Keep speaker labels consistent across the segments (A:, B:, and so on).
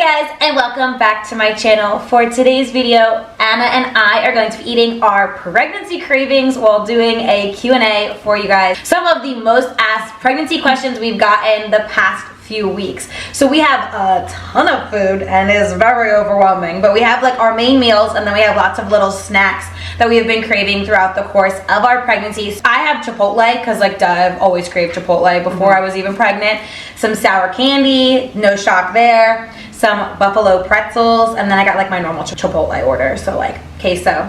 A: Hey guys, and welcome back to my channel. For today's video, Anna and I are going to be eating our pregnancy cravings while doing a Q&A for you guys. Some of the most asked pregnancy questions we've gotten the past few weeks. So we have a ton of food and it is very overwhelming, but we have like our main meals and then we have lots of little snacks that we have been craving throughout the course of our pregnancies. I have Chipotle because like I've always craved Chipotle before I was even pregnant. Some sour candy, no shock there. Some buffalo pretzels, and then I got like my normal Chipotle order, so like queso.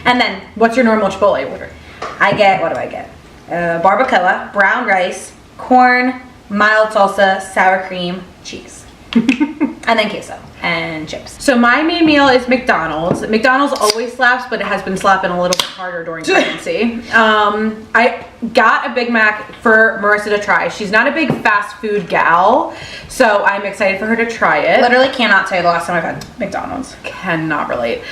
A: And then
B: what's your normal Chipotle order?
A: I get, what do I get? Barbacoa, brown rice, corn, mild salsa, sour cream, cheese. And then queso and chips.
B: So my main meal is McDonald's. McDonald's always slaps, but it has been slapping a little bit harder during pregnancy. I got a Big Mac for Marissa to try. She's not a big fast food gal, so I'm excited for her to try it.
A: Literally cannot tell you the last time I've had McDonald's.
B: Cannot relate.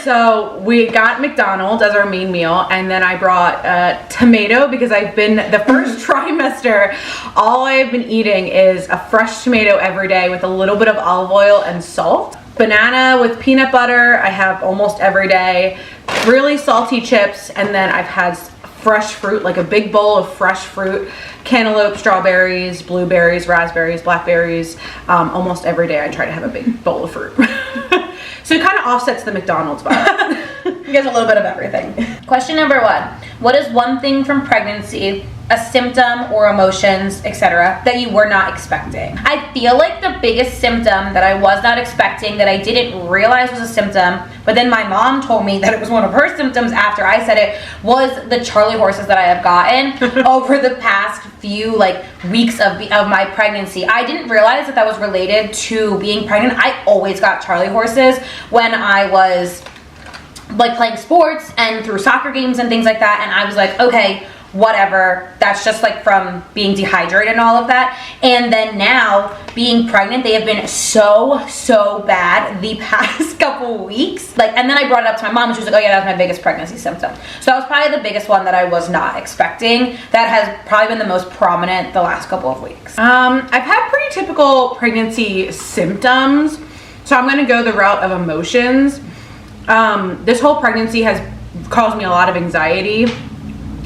B: So we got McDonald's as our main meal, and then I brought tomato because I've been, the first trimester, all I've been eating is a fresh tomato every day with a little bit of olive oil and salt. Banana with peanut butter I have almost every day. Really salty chips, and then I've had fresh fruit, like a big bowl of fresh fruit, cantaloupe, strawberries, blueberries, raspberries, blackberries. Almost every day I try to have a big bowl of fruit. So it kind of offsets the McDonald's vibe.
A: You get a little bit of everything. Question number 1. What is one thing from pregnancy, a symptom or emotions, etc., that you were not expecting? I feel like the biggest symptom that I was not expecting, that I didn't realize was a symptom, but then my mom told me that it was one of her symptoms after I said it, was the Charlie horses that I have gotten over the past few like weeks of my pregnancy. I didn't realize that that was related to being pregnant. I always got Charlie horses when I was like playing sports and through soccer games and things like that, and I was like, okay, whatever, that's just like from being dehydrated and all of that. And then now being pregnant, they have been so bad the past couple weeks. Like, and then I brought it up to my mom and she was like, oh yeah, that was my biggest pregnancy symptom. So that was probably the biggest one that I was not expecting. That has probably been the most prominent the last couple of weeks.
B: I've had pretty typical pregnancy symptoms, so I'm gonna go the route of emotions. This whole pregnancy has caused me a lot of anxiety.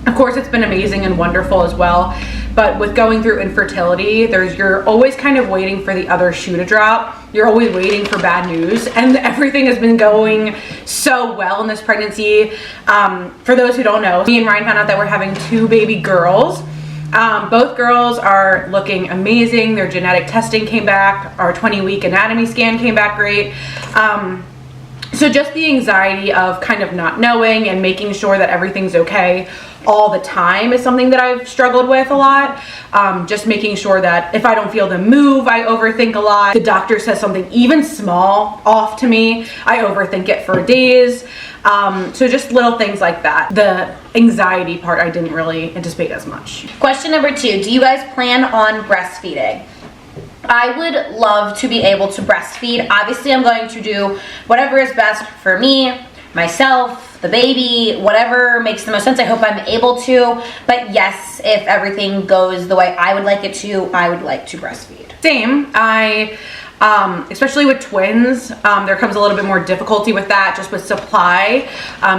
B: Of course, it's been amazing and wonderful as well, but with going through infertility, you're always kind of waiting for the other shoe to drop. You're always waiting for bad news, and everything has been going so well in this pregnancy. For those who don't know, me and Ryan found out that we're having 2 baby girls. Both girls are looking amazing. Their genetic testing came back. Our 20-week anatomy scan came back great. So just the anxiety of kind of not knowing and making sure that everything's okay all the time is something that I've struggled with a lot. Just making sure that if I don't feel them move, I overthink a lot. The doctor says something even small off to me, I overthink it for days. So just little things like that. The anxiety part I didn't really anticipate as much.
A: Question number 2, do you guys plan on breastfeeding? I would love to be able to breastfeed. Obviously, I'm going to do whatever is best for me, myself, the baby, whatever makes the most sense. I hope I'm able to. But yes, if everything goes the way I would like it to, I would like to breastfeed.
B: Same. Especially with twins, there comes a little bit more difficulty with that, just with supply,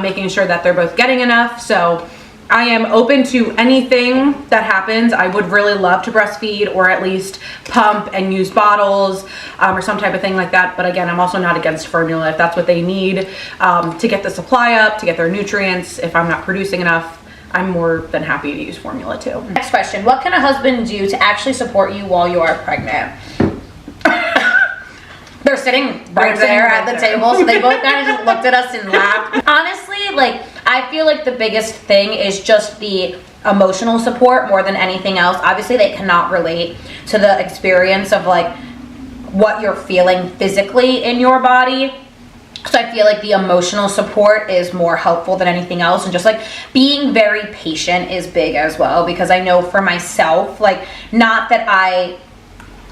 B: making sure that they're both getting enough. So I am open to anything that happens. I would really love to breastfeed or at least pump and use bottles or some type of thing like that. But again, I'm also not against formula if that's what they need to get the supply up, to get their nutrients. If I'm not producing enough, I'm more than happy to use formula too.
A: Next question, what can a husband do to actually support you while you are pregnant? They're sitting right there at the table, so they both kind of just looked at us and laughed. Honestly, like, I feel like the biggest thing is just the emotional support more than anything else. Obviously, they cannot relate to the experience of like what you're feeling physically in your body. So I feel like the emotional support is more helpful than anything else, and just like being very patient is big as well, because I know for myself, like, not that I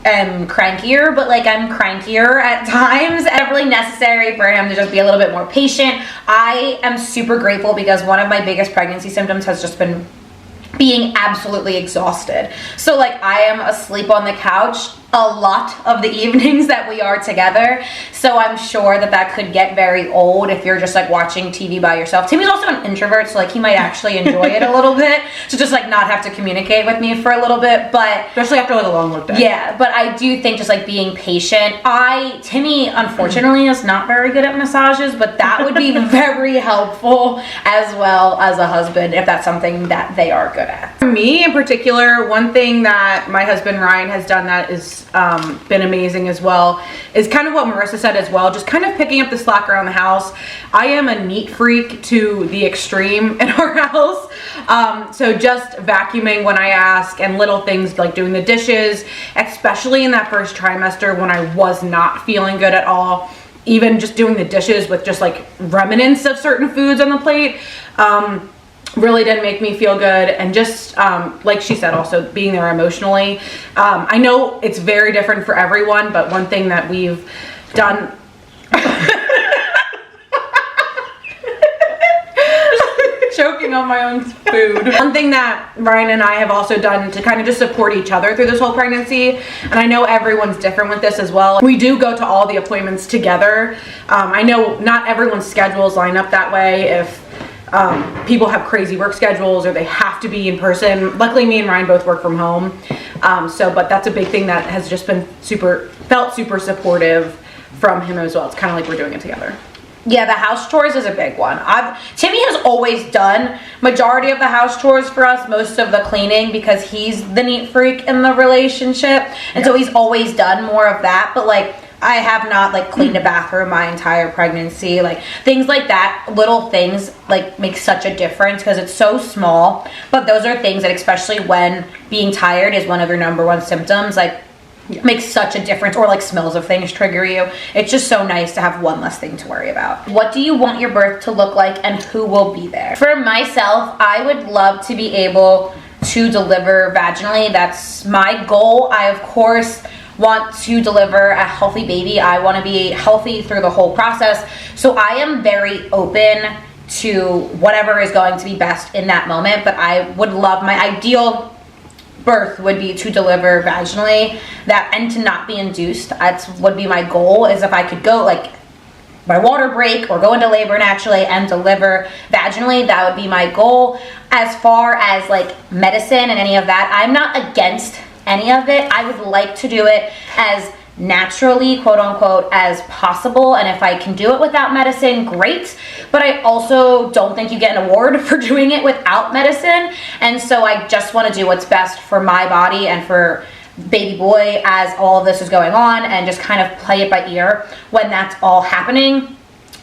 A: am crankier, but like I'm crankier at times. It's really necessary for him to just be a little bit more patient. I am super grateful because one of my biggest pregnancy symptoms has just been being absolutely exhausted. So like I am asleep on the couch a lot of the evenings that we are together. So I'm sure that could get very old if you're just like watching TV by yourself. Timmy's also an introvert, so like he might actually enjoy it a little bit to just like not have to communicate with me for a little bit, but
B: especially after like a long work day.
A: Yeah, but I do think just like being patient. Timmy unfortunately is not very good at massages, but that would be very helpful as well as a husband if that's something that they are good at.
B: For me in particular, one thing that my husband Ryan has done that is been amazing as well is kind of what Marissa said as well, just kind of picking up the slack around the house. I am a neat freak to the extreme in our house, so just vacuuming when I ask and little things like doing the dishes, especially in that first trimester when I was not feeling good at all, even just doing the dishes with just like remnants of certain foods on the plate, really didn't make me feel good. And just like she said, also being there emotionally. I know it's very different for everyone, but one thing that we've done choking on my own food. One thing that Ryan and I have also done to kind of just support each other through this whole pregnancy, and I know everyone's different with this as well, we do go to all the appointments together. I know not everyone's schedules line up that way. If people have crazy work schedules or they have to be in person. Luckily, me and Ryan both work from home. But that's a big thing that has just been felt super supportive from him as well. It's kind of like we're doing it together.
A: Yeah, the house chores is a big one. Timmy has always done majority of the house chores for us, most of the cleaning, because he's the neat freak in the relationship. And so he's always done more of that. But like, I have not like cleaned a bathroom my entire pregnancy. Like things like that, little things like make such a difference because it's so small. But those are things that, especially when being tired is one of your number one symptoms, like makes such a difference. Or like smells of things trigger you. It's just so nice to have one less thing to worry about. What do you want your birth to look like and who will be there? For myself, I would love to be able to deliver vaginally. That's my goal. I of course want to deliver a healthy baby. I want to be healthy through the whole process. So I am very open to whatever is going to be best in that moment. But I would love, my ideal birth would be to deliver vaginally, and to not be induced. That's would be my goal, is if I could go like my water break or go into labor naturally and deliver vaginally, that would be my goal. As far as like medicine and any of that, I'm not against any of it. I would like to do it as naturally, quote unquote, as possible. And if I can do it without medicine, great. But I also don't think you get an award for doing it without medicine. And so I just want to do what's best for my body and for baby boy as all of this is going on, and just kind of play it by ear when that's all happening.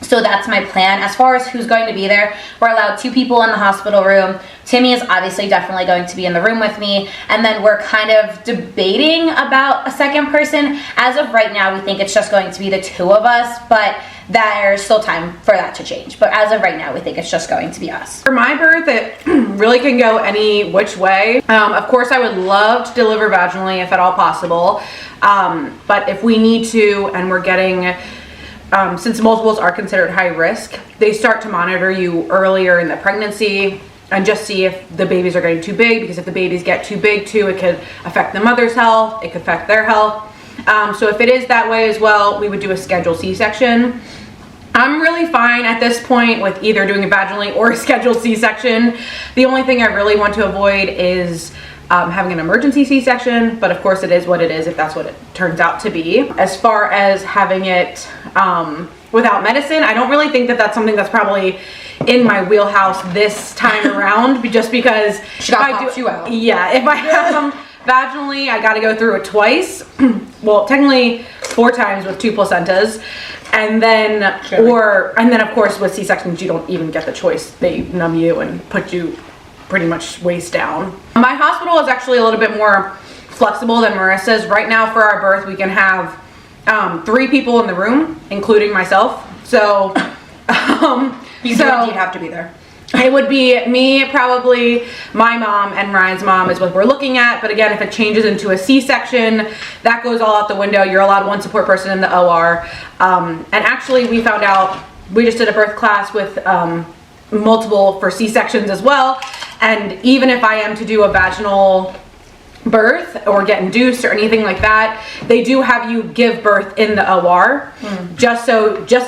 A: So that's my plan. As far as who's going to be there, we're allowed 2 people in the hospital room. Timmy is obviously definitely going to be in the room with me. And then we're kind of debating about a second person. As of right now, we think it's just going to be the 2 of us, but there's still time for that to change. But as of right now, we think it's just going to be us.
B: For my birth, it really can go any which way. Of course, I would love to deliver vaginally if at all possible. But if we need to, and we're getting... since multiples are considered high risk, they start to monitor you earlier in the pregnancy and just see if the babies are getting too big, because if the babies get too big too, it could affect the mother's health, it could affect their health. So if it is that way as well, we would do a scheduled C-section. I'm really fine at this point with either doing it vaginally or a scheduled C-section. The only thing I really want to avoid is having an emergency C-section, but of course it is what it is if that's what it turns out to be. As far as having it without medicine, I don't really think that that's something that's probably in my wheelhouse this time around, just because
A: she got you out.
B: Yeah, if I have them vaginally, I got to go through it twice. Well, technically 4 times with 2 placentas. And then, of course with C-sections, you don't even get the choice. They numb you and put you pretty much waist down. My hospital is actually a little bit more flexible than Marissa's. Right now for our birth, we can have 3 people in the room, including myself. So,
A: you'd have to be there.
B: It would be me, probably my mom, and Ryan's mom is what we're looking at. But again, if it changes into a C-section, that goes all out the window. You're allowed 1 support person in the OR. And actually, we found out, we just did a birth class with multiple for C-sections as well. And even if I am to do a vaginal birth or get induced or anything like that, they do have you give birth in the OR, just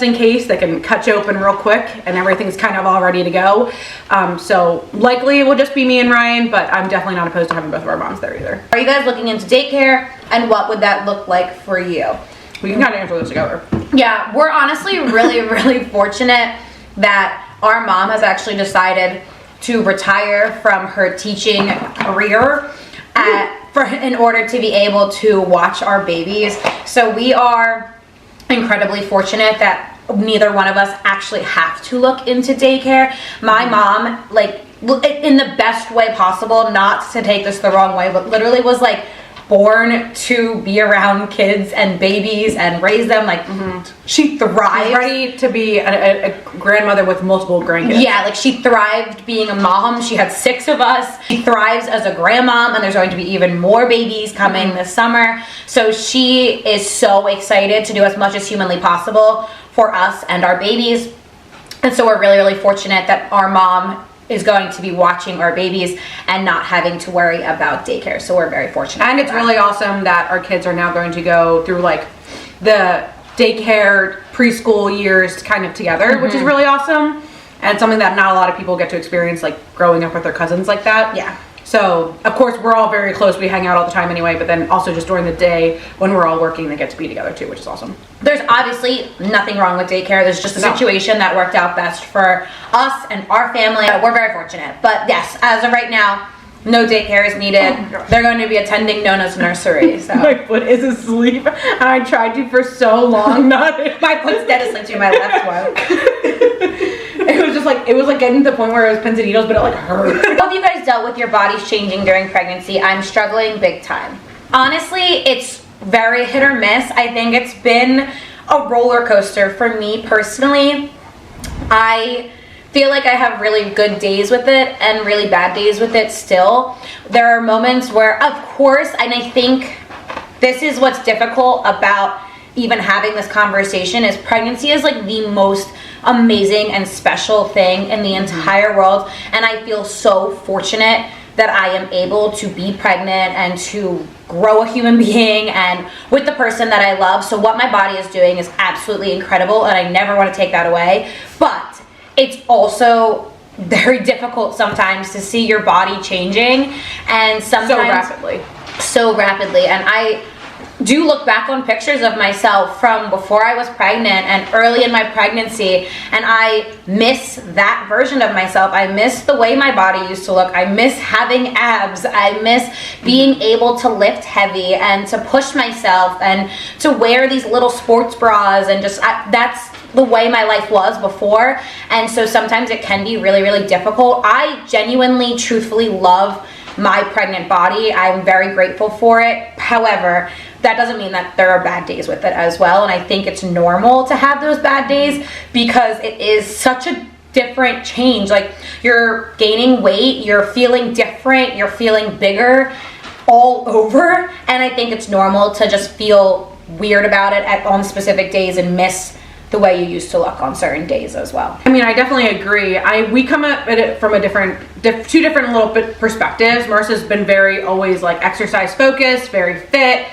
B: in case they can cut you open real quick and everything's kind of all ready to go. So likely it will just be me and Ryan, but I'm definitely not opposed to having both of our moms there either.
A: Are you guys looking into daycare, and what would that look like for you?
B: We can kind of answer this together.
A: Yeah, we're honestly really fortunate that our mom has actually decided to retire from her teaching career in order to be able to watch our babies. So we are incredibly fortunate that neither one of us actually have to look into daycare. My mom, like, in the best way possible, not to take this the wrong way, but literally was like born to be around kids and babies and raise them. Like, she thrives.
B: She's ready to be a grandmother with multiple grandkids.
A: Yeah, like she thrived being a mom. She had 6 of us. She thrives as a grandmom, and there's going to be even more babies coming this summer. So she is so excited to do as much as humanly possible for us and our babies. And so we're really fortunate that our mom is going to be watching our babies and not having to worry about daycare. So we're very fortunate.
B: And it's really awesome that our kids are now going to go through like the daycare preschool years kind of together, which is really awesome. And something that not a lot of people get to experience, like growing up with their cousins like that.
A: Yeah.
B: So of course we're all very close. We hang out all the time anyway, but then also just during the day when we're all working, they get to be together too, which is awesome.
A: There's obviously nothing wrong with daycare. There's just a situation that worked out best for us and our family. We're very fortunate. But yes, as of right now, no daycare is needed. They're going to be attending Nona's nursery. So
B: my foot is asleep, and I tried to for so long not.
A: My foot's dead asleep to my left one.
B: It was like getting to the point where it was pins and needles, but it like hurt.
A: How have you guys dealt with your bodies changing during pregnancy? I'm struggling big time. Honestly, it's very hit or miss. I think it's been a roller coaster for me personally. I feel like I have really good days with it and really bad days with it still. There are moments where, of course, and I think this is what's difficult about even having this conversation, is pregnancy is like the most amazing and special thing in the entire world, and I feel so fortunate that I am able to be pregnant and to grow a human being and with the person that I love. So what my body is doing is absolutely incredible, and I never want to take that away. But it's also very difficult sometimes to see your body changing, and sometimes so rapidly. And I do look back on pictures of myself from before I was pregnant and early in my pregnancy, and I miss that version of myself. I miss the way my body used to look. I miss having abs. I miss being able to lift heavy and to push myself and to wear these little sports bras, and just that's the way my life was before. And so sometimes it can be really difficult. I genuinely, truthfully love my pregnant body. I'm very grateful for it. However, that doesn't mean that there are bad days with it as well. And I think it's normal to have those bad days because it is such a different change. Like, you're gaining weight, you're feeling different, you're feeling bigger all over. And I think it's normal to just feel weird about it on specific days and miss the way you used to look on certain days as well.
B: I mean, I definitely agree. We come at it from a two different little bit perspectives. Marissa's been very always like exercise focused, very fit,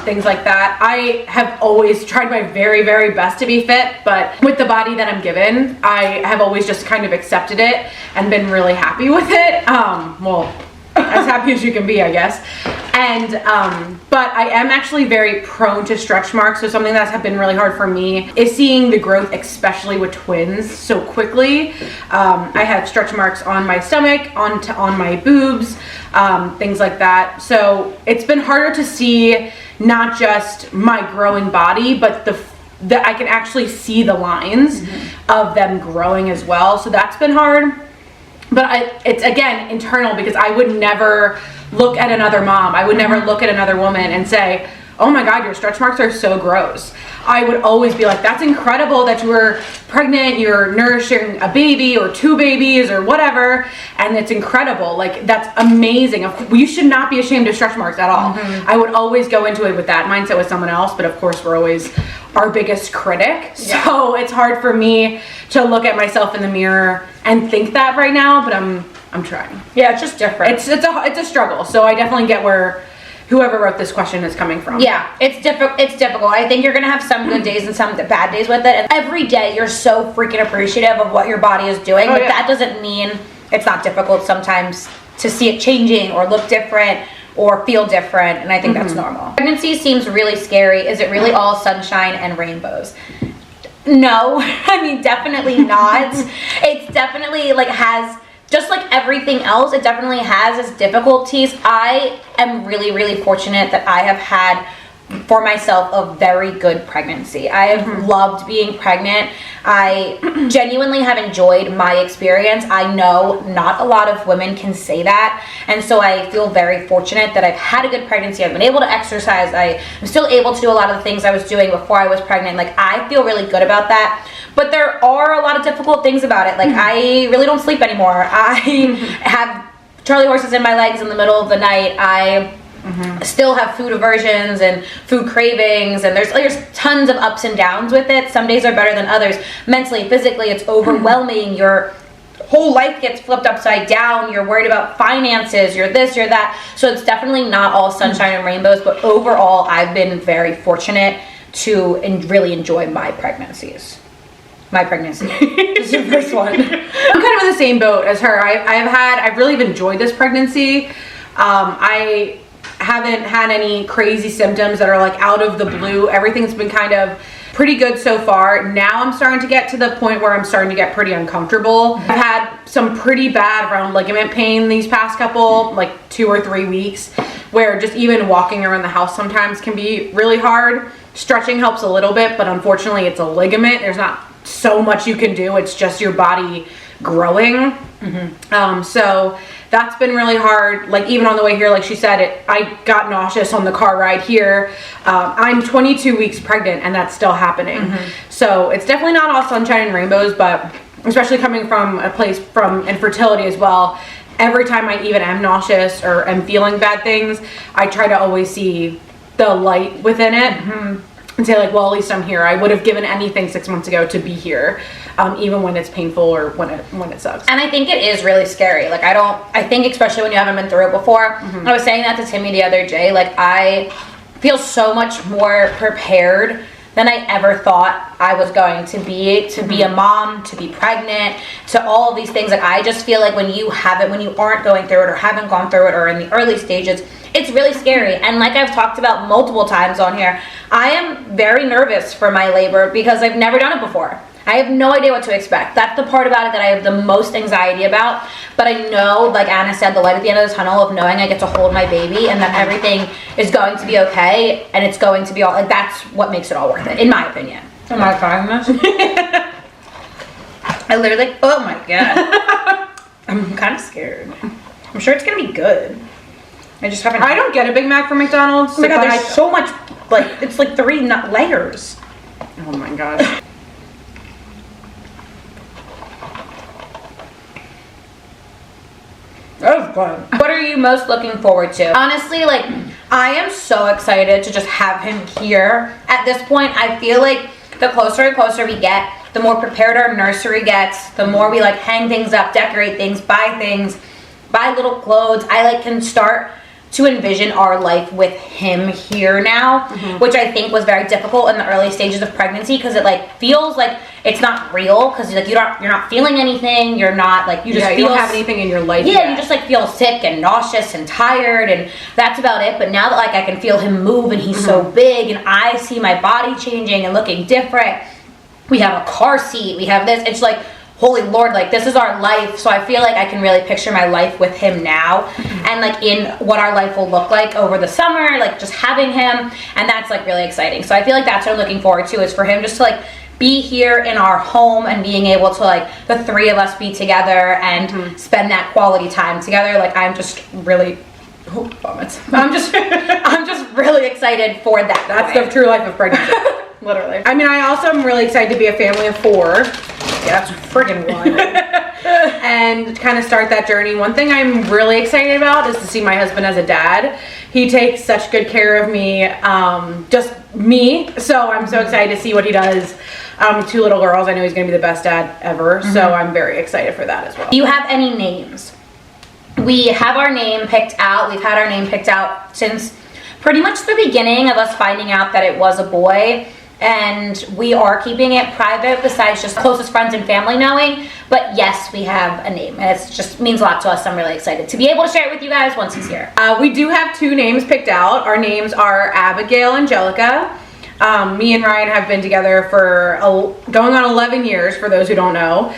B: things like that. I have always tried my very best to be fit, but with the body that I'm given, I have always just kind of accepted it and been really happy with it. Well, as happy as you can be, I guess. And but I am actually very prone to stretch marks. So something that's been really hard for me is seeing the growth, especially with twins, so quickly. I have stretch marks on my stomach, on my boobs, things like that. So it's been harder to see not just my growing body, but that I can actually see the lines of them growing as well. So that's been hard. But it's again internal, because I would never look at another mom. I would never look at another woman and say, oh my God, your stretch marks are so gross. I would always be like, that's incredible that you were pregnant, you're nourishing a baby or 2 babies or whatever, and it's incredible. Like, that's amazing. You should not be ashamed of stretch marks at all. I would always go into it with that mindset with someone else, but of course we're always our biggest critic. So it's hard for me to look at myself in the mirror and think that right now, but I'm I'm trying.
A: Yeah, it's just different.
B: It's a struggle. So I definitely get where whoever wrote this question is coming from.
A: Yeah, it's difficult. I think you're gonna have some good days and some bad days with it. And every day you're so freaking appreciative of what your body is doing, but that doesn't mean it's not difficult sometimes to see it changing or look different or feel different, and I think that's normal. Pregnancy seems really scary. Is it really all sunshine and rainbows? No, I mean, definitely not. It's definitely like has, just like everything else, it definitely has its difficulties. I am really, really fortunate that I have had for myself a very good pregnancy. I have loved being pregnant. I genuinely have enjoyed my experience. I know not a lot of women can say that, and so I feel very fortunate that I've had a good pregnancy. I've been able to exercise. I am still able to do a lot of the things I was doing before I was pregnant. Like, I feel really good about that, but there are a lot of difficult things about it. Like, I really don't sleep anymore. I have Charlie horses in my legs in the middle of the night. I still have food aversions and food cravings, and there's tons of ups and downs with it. Some days are better than others. Mentally, physically, it's overwhelming. Your whole life gets flipped upside down. You're worried about finances, you're this, you're that. So it's definitely not all sunshine and rainbows, but overall, I've been very fortunate to really enjoy my pregnancies. My pregnancy. This is the first one.
B: I'm kind of in the same boat as her. I've really enjoyed this pregnancy. I haven't had any crazy symptoms that are like out of the blue. Everything's been kind of pretty good so far. Now I'm starting to get to the point where I'm starting to get pretty uncomfortable. I've had some pretty bad round ligament pain these past couple, like 2 or 3 weeks, where just even walking around the house sometimes can be really hard. Stretching helps a little bit, but unfortunately it's a ligament. There's not so much you can do. It's just your body growing. So that's been really hard. Like, even on the way here, like she said, I got nauseous on the car ride here. I'm 22 weeks pregnant, and that's still happening. So it's definitely not all sunshine and rainbows, but especially coming from a place from infertility as well, every time I even am nauseous or am feeling bad things, I try to always see the light within it. And say, like, well, at least I'm here. I would have given anything 6 months ago to be here, even when it's painful or when it sucks.
A: And I think it is really scary. Like, I think especially when you haven't been through it before. I was saying that to Timmy the other day. Like, I feel so much more prepared than I ever thought I was going to be a mom, to be pregnant, to all of these things. Like, I just feel like when you aren't going through it or haven't gone through it or in the early stages, it's really scary. And like I've talked about multiple times on here, I am very nervous for my labor because I've never done it before. I have no idea what to expect. That's the part about it that I have the most anxiety about. But I know, like Anna said, the light at the end of the tunnel of knowing I get to hold my baby and that everything is going to be okay and it's going to be all, like, that's what makes it all worth it, in my opinion. Am I trying this? I literally, oh my God. I'm kind of scared. I'm sure it's going to be good. I
B: don't get a Big Mac from McDonald's.
A: Oh my God, there's so much, like, it's like 3 layers.
B: Oh my gosh.
A: That was good. What are you most looking forward to? Honestly, like, I am so excited to just have him here. At this point, I feel like the closer and closer we get, the more prepared our nursery gets, the more we, like, hang things up, decorate things, buy little clothes. I, like, can start to envision our life with him here now, which I think was very difficult in the early stages of pregnancy because it, like, feels like it's not real because, like, you're not feeling anything. You're not, like, you just
B: you don't have anything in your life.
A: Yeah, yet. You just, like, feel sick and nauseous and tired, and that's about it. But now that, like, I can feel him move and he's so big and I see my body changing and looking different, we have a car seat, we have this, it's like, holy Lord, like, this is our life. So I feel like I can really picture my life with him now and, like, in what our life will look like over the summer, like, just having him, and that's, like, really exciting. So I feel like that's what I'm looking forward to, is for him just to, like, be here in our home and being able to, like, the 3 of us be together and spend that quality time together. Like, I'm just really, I'm just really excited for that.
B: That's the true life of pregnancy. Literally. I mean, I also am really excited to be a family of 4. Yeah, that's friggin' wild. And kind of start that journey. One thing I'm really excited about is to see my husband as a dad. He takes such good care of me, just me. So I'm so excited to see what he does. 2 little girls. I know he's gonna be the best dad ever. So I'm very excited for that as well.
A: Do you have any names? we have our name picked out. We've had our name picked out since pretty much the beginning of us finding out that it was a boy. And we are keeping it private besides just closest friends and family knowing. But yes, we have a name, and it just means a lot to us. I'm really excited to be able to share it with you guys once he's here.
B: We do have 2 names picked out. Our names are Abigail and Angelica. Me and Ryan have been together for going on 11 years, for those who don't know.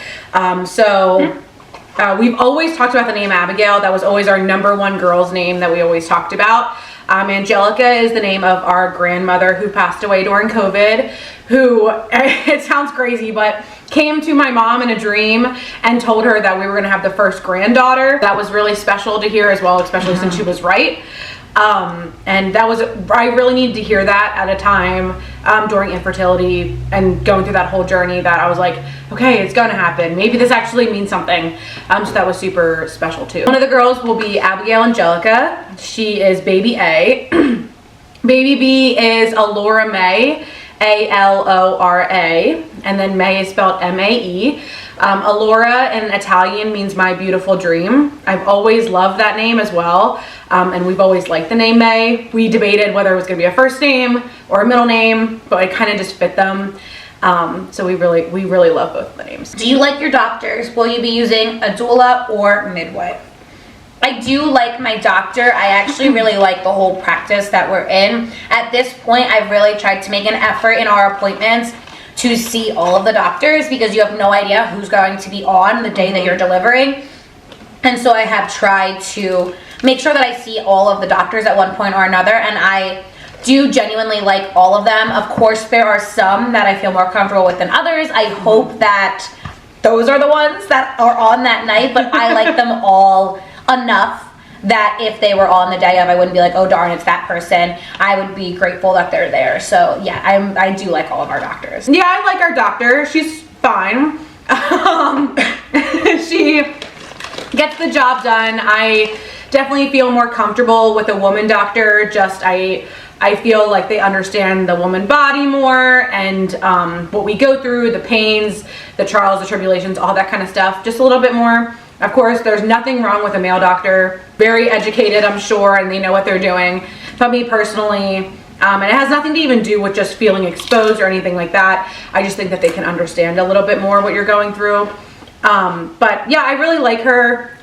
B: We've always talked about the name Abigail. That was always our #1 girl's name that we always talked about. Angelica is the name of our grandmother who passed away during COVID, who, it sounds crazy, but came to my mom in a dream and told her that we were gonna have the first granddaughter. That was really special to hear as well, especially since she was right. And I really needed to hear that at a time during infertility and going through that whole journey, that I was like, okay, it's gonna happen. Maybe this actually means something. So that was super special too. One of the girls will be Abigail Angelica. She is baby A. Baby B is Alora May, Alora, and then May is spelled Mae. Alora in Italian means my beautiful dream. I've always loved that name as well, and we've always liked the name May. We debated whether it was going to be a first name or a middle name, but it kind of just fit them. So we really love both of the names.
A: Do you like your doctors? Will you be using a doula or midwife? I do like my doctor. I actually really like the whole practice that we're in. At this point, I've really tried to make an effort in our appointments to see all of the doctors, because you have no idea who's going to be on the day that you're delivering. And so I have tried to make sure that I see all of the doctors at one point or another, and I do genuinely like all of them. Of course, there are some that I feel more comfortable with than others. I hope that those are the ones that are on that night, but I like them all enough that if they were on the day of, I wouldn't be like, oh darn, it's that person. I would be grateful that they're there. So yeah, I do like all of our doctors.
B: Yeah, I like our doctor. She's fine. She gets the job done. I definitely feel more comfortable with a woman doctor. I feel like they understand the woman body more, and what we go through, the pains, the trials, the tribulations, all that kind of stuff, just a little bit more. Of course, there's nothing wrong with a male doctor. Very educated, I'm sure, and they know what they're doing. But me personally, and it has nothing to even do with just feeling exposed or anything like that. I just think that they can understand a little bit more what you're going through. But yeah, I really like her.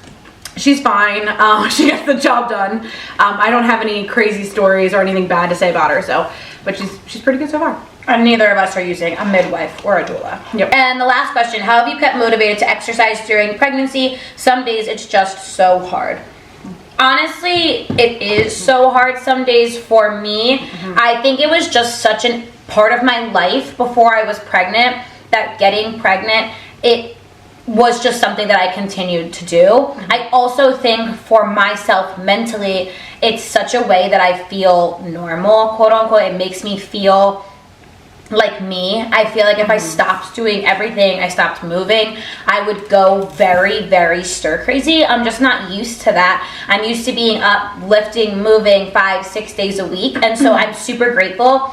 B: She's fine. She gets the job done. I don't have any crazy stories or anything bad to say about her, but she's pretty good so far.
A: And neither of us are using a midwife or a doula.
B: Yep.
A: And the last question, how have you kept motivated to exercise during pregnancy? Some days it's just so hard. Honestly, it is so hard some days for me. I think it was just such a part of my life before I was pregnant that getting pregnant, it was just something that I continued to do. I also think for myself mentally, it's such a way that I feel normal, quote unquote. It makes me feel like me. I feel like if I stopped doing everything, I stopped moving, I would go very, very stir crazy. I'm just not used to that. I'm used to being up, lifting, moving 5-6 days a week. And so I'm super grateful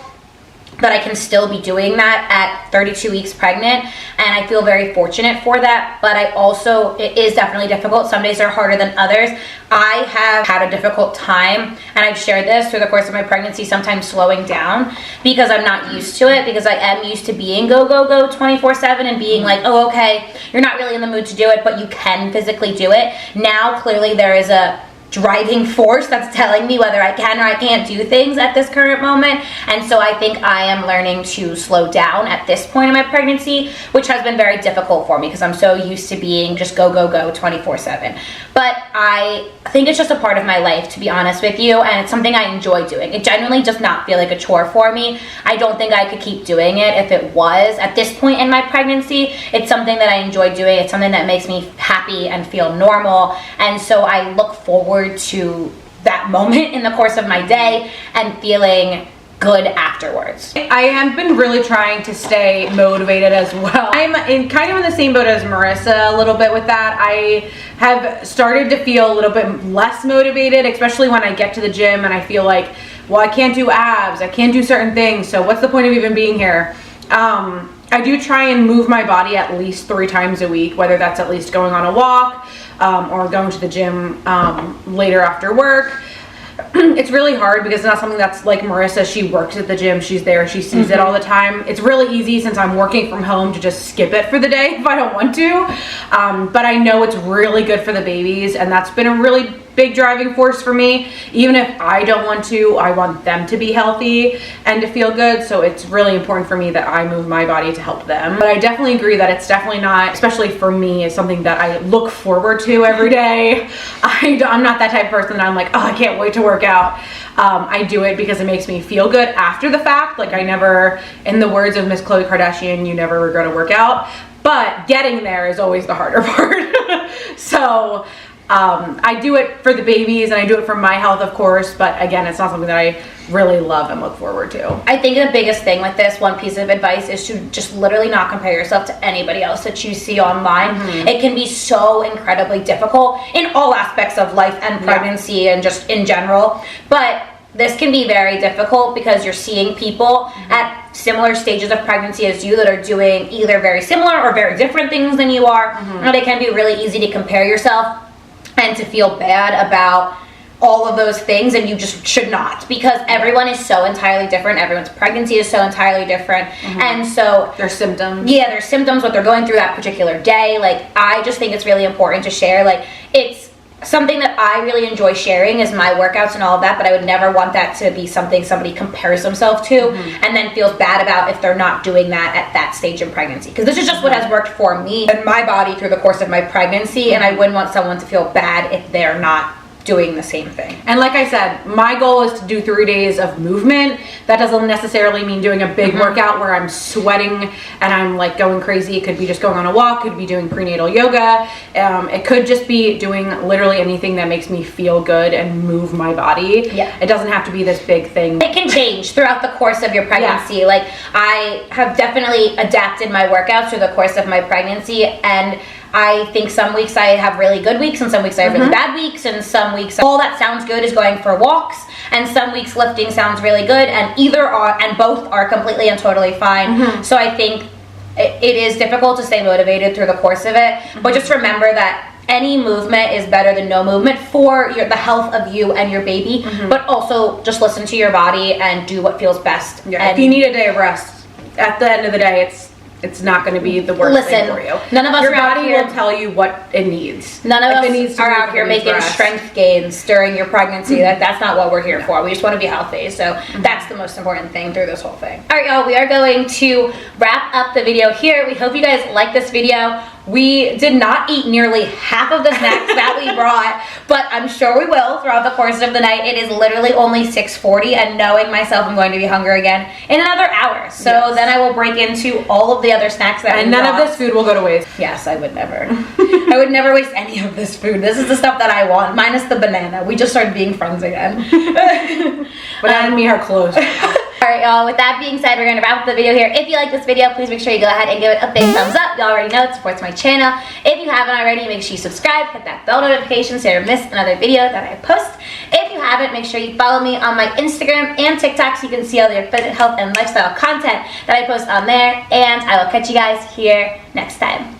A: that I can still be doing that at 32 weeks pregnant, and I feel very fortunate for that. But I also, it is definitely difficult. Some days are harder than others. I have had a difficult time, and I've shared this through the course of my pregnancy, sometimes slowing down because I'm not used to it, because I am used to being go 24/7 and being like, oh, okay, you're not really in the mood to do it, but you can physically do it. Now, clearly there is a driving force that's telling me whether I can or I can't do things at this current moment. And so I think I am learning to slow down at this point in my pregnancy, which has been very difficult for me because I'm so used to being just go 24/7. But I think it's just a part of my life, to be honest with you, and it's something I enjoy doing. It genuinely does not feel like a chore for me. I don't think I could keep doing it if it was. At this point in my pregnancy, it's something that I enjoy doing. It's something that makes me happy and feel normal. And so I look forward to that moment in the course of my day and feeling good afterwards.
B: I have been really trying to stay motivated as well. I'm kind of in the same boat as Marissa a little bit with that. I have started to feel a little bit less motivated, especially when I get to the gym and I feel like, well, I can't do abs, I can't do certain things, so what's the point of even being here? I do try and move my body at least 3 times a week, whether that's at least going on a walk, or going to the gym later after work. It's really hard because it's not something that's like Marissa. She works at the gym, she's there, she sees it all the time. It's really easy since I'm working from home to just skip it for the day if I don't want to. But I know it's really good for the babies, and that's been a really big driving force for me. Even if I don't want to, I want them to be healthy and to feel good. So it's really important for me that I move my body to help them. But I definitely agree that it's definitely not, especially for me, is something that I look forward to every day. I'm not that type of person that I'm like, oh, I can't wait to work out. I do it because it makes me feel good after the fact. Like, I never, in the words of Miss Khloe Kardashian, you never regret a workout. But getting there is always the harder part. So I do it for the babies and I do it for my health, of course, but again, it's not something that I really love and look forward to.
A: I think the biggest thing with this, one piece of advice, is to just literally not compare yourself to anybody else that you see online. It can be so incredibly difficult in all aspects of life and pregnancy and just in general, but this can be very difficult because you're seeing people at similar stages of pregnancy as you that are doing either very similar or very different things than you are, and it can be really easy to compare yourself and to feel bad about all of those things, and you just should not, because everyone is so entirely different. Everyone's pregnancy is so entirely different, and so
B: their symptoms,
A: their symptoms, what they're going through that particular day. Like, I just think it's really important to share. Like, it's something that I really enjoy sharing is my workouts and all of that, but I would never want that to be something somebody compares themselves to and then feels bad about if they're not doing that at that stage in pregnancy. Because this is just what has worked for me and my body through the course of my pregnancy, and I wouldn't want someone to feel bad if they're not doing the same thing.
B: And like I said, my goal is to do 3 days of movement. That doesn't necessarily mean doing a big workout where I'm sweating and I'm like going crazy. It could be just going on a walk, it could be doing prenatal yoga. It could just be doing literally anything that makes me feel good and move my body. It doesn't have to be this big thing.
A: It can change throughout the course of your pregnancy. Like, I have definitely adapted my workouts through the course of my pregnancy, and I think some weeks I have really good weeks and some weeks I have really bad weeks, and some weeks all that sounds good is going for walks, and some weeks lifting sounds really good, and both are completely and totally fine. So I think it is difficult to stay motivated through the course of it, but just remember that any movement is better than no movement for the health of you and your baby, but also just listen to your body and do what feels best.
B: If you need a day of rest, at the end of the day, it's not going to be the worst thing for you.
A: None of us
B: your
A: are out
B: body
A: here,
B: will tell you what it needs.
A: None of us are out here making strength gains during your pregnancy. That's not what we're here for. We just want to be healthy. So that's the most important thing through this whole thing. All right, y'all, we are going to wrap up the video here. We hope you guys like this video. We did not eat nearly half of the snacks that we brought, but I'm sure we will throughout the course of the night. It is literally only 6:40, and knowing myself, I'm going to be hungry again in another hour. So then I will break into all of the other snacks that we brought.
B: And none of this food will go to waste.
A: Yes, I would never. I would never waste any of this food. This is the stuff that I want, minus the banana. We just started being friends again.
B: Banana and me are close.
A: Alright, y'all, with that being said, we're going to wrap up the video here. If you like this video, please make sure you go ahead and give it a big thumbs up. Y'all already know it supports my channel. If you haven't already, make sure you subscribe, hit that bell notification so you don't miss another video that I post. If you haven't, make sure you follow me on my Instagram and TikTok so you can see all the fit, health, and lifestyle content that I post on there. And I will catch you guys here next time.